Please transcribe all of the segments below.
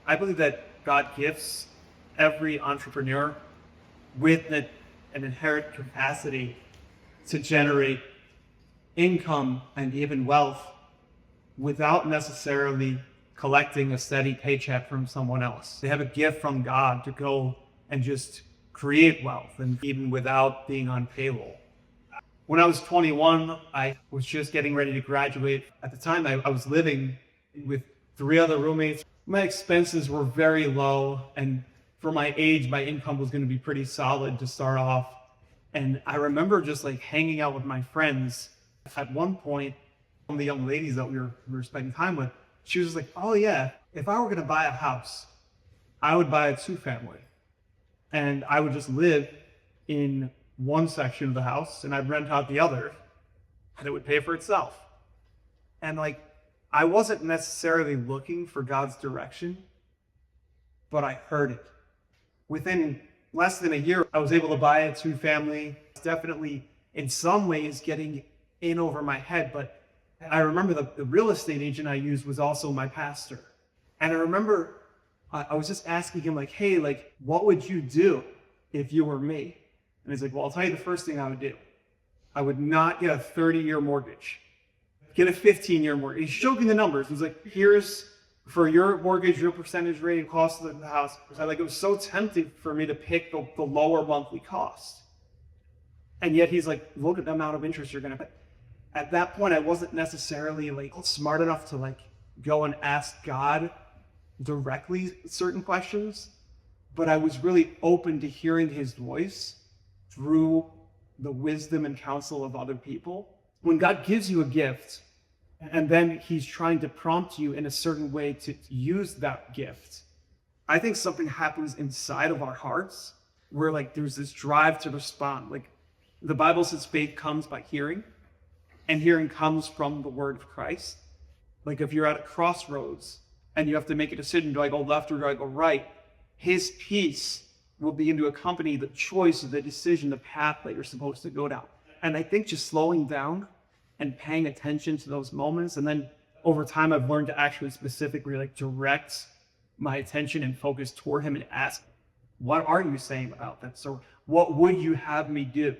I believe that God gifts every entrepreneur with an inherent capacity to generate income and even wealth without necessarily collecting a steady paycheck from someone else. They have a gift from God to go and just create wealth, and even without being on payroll. When I was 21, I was just getting ready to graduate. At the time, I was living with 3 other roommates. My expenses were very low, and for my age, my income was going to be pretty solid to start off. And I remember just like hanging out with my friends. At one point, one of the young ladies that we were spending time with, she was like, "Oh yeah, if I were going to buy a house, I would buy a 2-family. And I would just live in one section of the house and I'd rent out the other, and it would pay for itself." And like, I wasn't necessarily looking for God's direction, but I heard it. Within less than a year, I was able to buy a 2-family. It's definitely in some ways getting in over my head, but I remember the real estate agent I used was also my pastor. And I remember I was just asking him like, "Hey, like, what would you do if you were me?" And he's like, "Well, I'll tell you the first thing I would do. I would not get a 30-year mortgage. Get a 15-year mortgage." He's showing me the numbers. He's like, "Here's for your mortgage, your percentage rate, and cost of the house." Like, it was so tempting for me to pick the lower monthly cost. And yet he's like, "Look at the amount of interest you're going to pay." At that point, I wasn't necessarily like smart enough to like go and ask God directly certain questions, but I was really open to hearing his voice through the wisdom and counsel of other people. When God gives you a gift, and then he's trying to prompt you in a certain way to use that gift, I think something happens inside of our hearts where like there's this drive to respond. Like the Bible says faith comes by hearing, and hearing comes from the word of Christ. Like if you're at a crossroads and you have to make a decision, do I go left or do I go right? His peace will begin to accompany the choice of the decision, the path that you're supposed to go down. And I think just slowing down and paying attention to those moments, and then over time I've learned to actually specifically like direct my attention and focus toward him and ask, "What are you saying about this?" Or "What would you have me do?"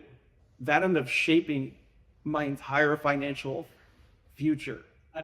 That ended up shaping my entire financial future.